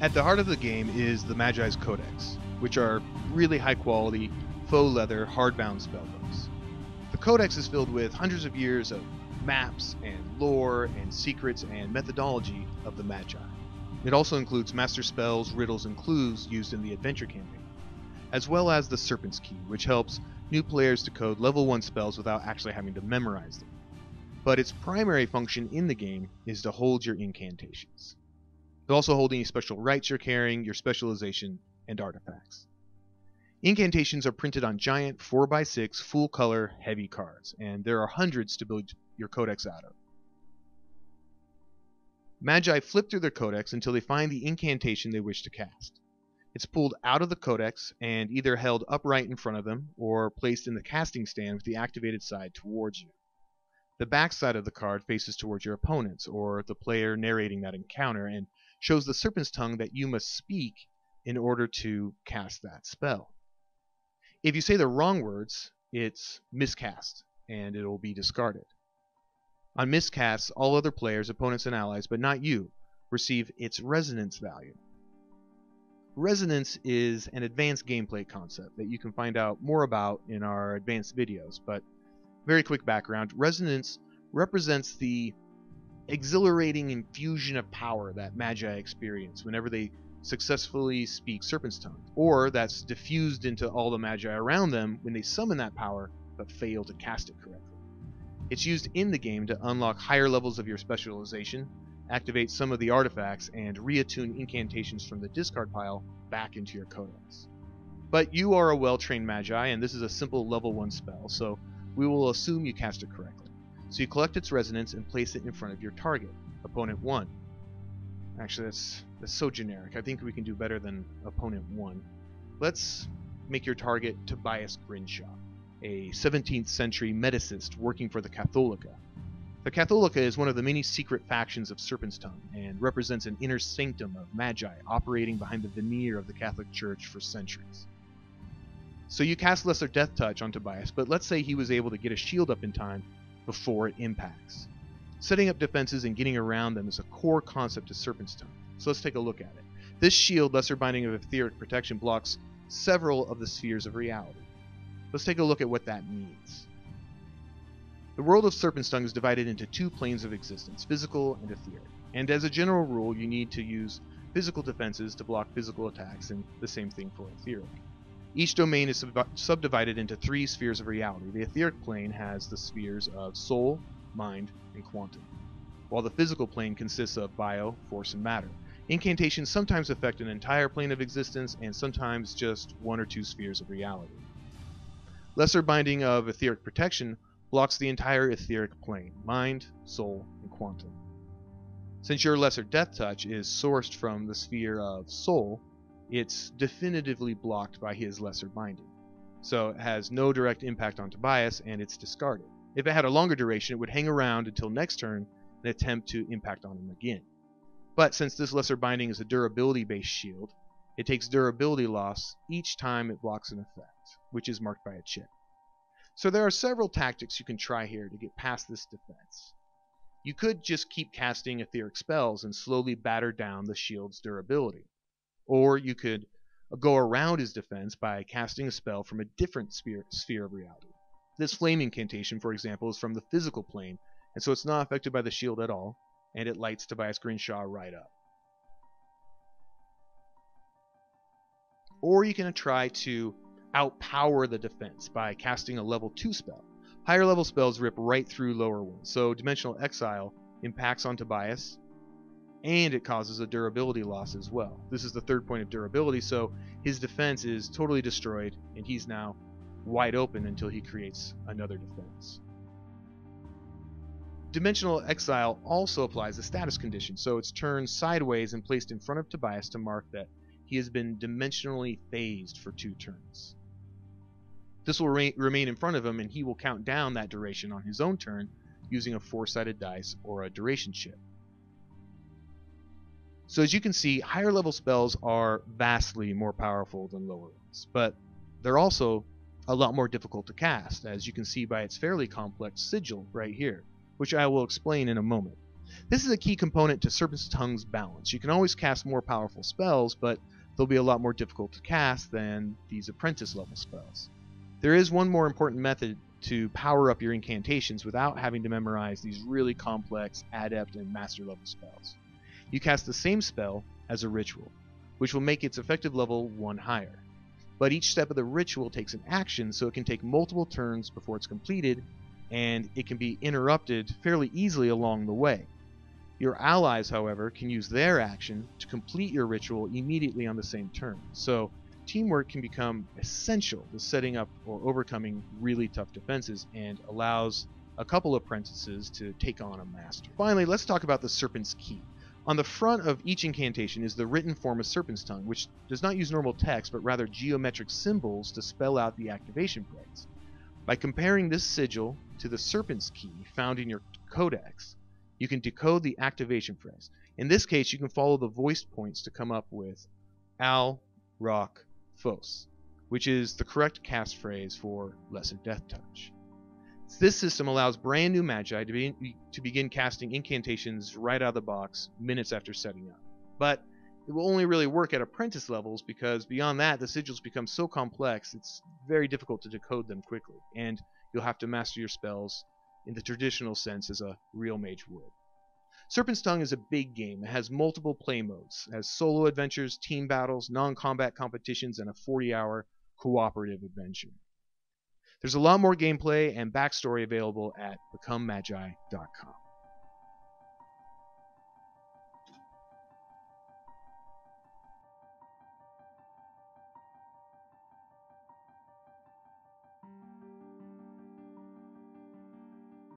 At the heart of the game is the Magi's Codex, which are really high quality, faux leather, hardbound spellbooks. The Codex is filled with hundreds of years of maps and lore and secrets and methodology of the Magi. It also includes master spells, riddles, and clues used in the adventure campaign, as well as the Serpent's Key, which helps new players to code level 1 spells without actually having to memorize them. But its primary function in the game is to hold your incantations. It'll also hold any special rights you're carrying, your specialization, and artifacts. Incantations are printed on giant 4x6 full-color heavy cards, and there are hundreds to build your codex out of. Magi flip through their codex until they find the incantation they wish to cast. It's pulled out of the codex and either held upright in front of them or placed in the casting stand with the activated side towards you. The back side of the card faces towards your opponents or the player narrating that encounter and shows the serpent's tongue that you must speak in order to cast that spell. If you say the wrong words, it's miscast and it will be discarded. On miscasts, all other players, opponents, and allies, but not you, receive its resonance value. Resonance is an advanced gameplay concept that you can find out more about in our advanced videos, but very quick background. Resonance represents the exhilarating infusion of power that Magi experience whenever they successfully speak Serpent's tongue, or that's diffused into all the Magi around them when they summon that power but fail to cast it correctly. It's used in the game to unlock higher levels of your specialization, activate some of the artifacts, and reattune incantations from the discard pile back into your codex. But you are a well-trained Magi, and this is a simple level 1 spell, so we will assume you cast it correctly. So you collect its resonance and place it in front of your target, opponent 1. Actually, that's so generic. I think we can do better than opponent 1. Let's make your target Tobias Grinshaw, a 17th century medicist working for the Catholica. The Catholica is one of the many secret factions of Serpent's Tongue and represents an inner sanctum of Magi operating behind the veneer of the Catholic Church for centuries. So you cast Lesser Death Touch on Tobias, but let's say he was able to get a shield up in time before it impacts. Setting up defenses and getting around them is a core concept to Serpent's Tongue, so let's take a look at it. This shield, Lesser Binding of Etheric Protection, blocks several of the spheres of reality. Let's take a look at what that means. The world of Serpent's Tongue is divided into 2 planes of existence, physical and etheric. And as a general rule, you need to use physical defenses to block physical attacks, and the same thing for etheric. Each domain is subdivided into 3 spheres of reality. The etheric plane has the spheres of soul, mind, and quantum, while the physical plane consists of bio, force, and matter. Incantations sometimes affect an entire plane of existence, and sometimes just 1 or 2 spheres of reality. Lesser Binding of Etheric Protection blocks the entire etheric plane, mind, soul, and quantum. Since your Lesser Death Touch is sourced from the sphere of soul, it's definitively blocked by his Lesser Binding. So it has no direct impact on Tobias, and it's discarded. If it had a longer duration, it would hang around until next turn and attempt to impact on him again. But since this Lesser Binding is a durability-based shield, it takes durability loss each time it blocks an effect, which is marked by a check. So there are several tactics you can try here to get past this defense. You could just keep casting etheric spells and slowly batter down the shield's durability. Or you could go around his defense by casting a spell from a different sphere of reality. This flame incantation, for example, is from the physical plane, and so it's not affected by the shield at all, and it lights Tobias Grinshaw right up. Or you can try to outpower the defense by casting a level 2 spell. Higher level spells rip right through lower ones, so Dimensional Exile impacts on Tobias, and it causes a durability loss as well. This is the 3rd point of durability, so his defense is totally destroyed, and he's now wide open until he creates another defense. Dimensional Exile also applies a status condition, so it's turned sideways and placed in front of Tobias to mark that he has been dimensionally phased for 2 turns. This will remain in front of him, and he will count down that duration on his own turn using a 4-sided dice or a duration chip. So as you can see, higher level spells are vastly more powerful than lower ones, but they're also a lot more difficult to cast, as you can see by its fairly complex sigil right here, which I will explain in a moment. This is a key component to Serpent's Tongue's balance. You can always cast more powerful spells, but they'll be a lot more difficult to cast than these apprentice level spells. There is one more important method to power up your incantations without having to memorize these really complex adept and master level spells. You cast the same spell as a ritual, which will make its effective level 1 higher. But each step of the ritual takes an action, so it can take multiple turns before it's completed, and it can be interrupted fairly easily along the way. Your allies, however, can use their action to complete your ritual immediately on the same turn. So teamwork can become essential to setting up or overcoming really tough defenses and allows a couple of apprentices to take on a master. Finally, let's talk about the Serpent's Key. On the front of each incantation is the written form of Serpent's Tongue, which does not use normal text but rather geometric symbols to spell out the activation phrase. By comparing this sigil to the Serpent's Key found in your codex, you can decode the activation phrase. In this case, you can follow the voiced points to come up with Al, Rock, Fos, which is the correct cast phrase for Lesser Death Touch. This system allows brand new Magi to begin casting incantations right out of the box minutes after setting up. But it will only really work at apprentice levels because beyond that, the sigils become so complex it's very difficult to decode them quickly, and you'll have to master your spells in the traditional sense as a real mage would. Serpent's Tongue is a big game. It has multiple play modes. It has solo adventures, team battles, non-combat competitions, and a 40-hour cooperative adventure. There's a lot more gameplay and backstory available at becomemagi.com.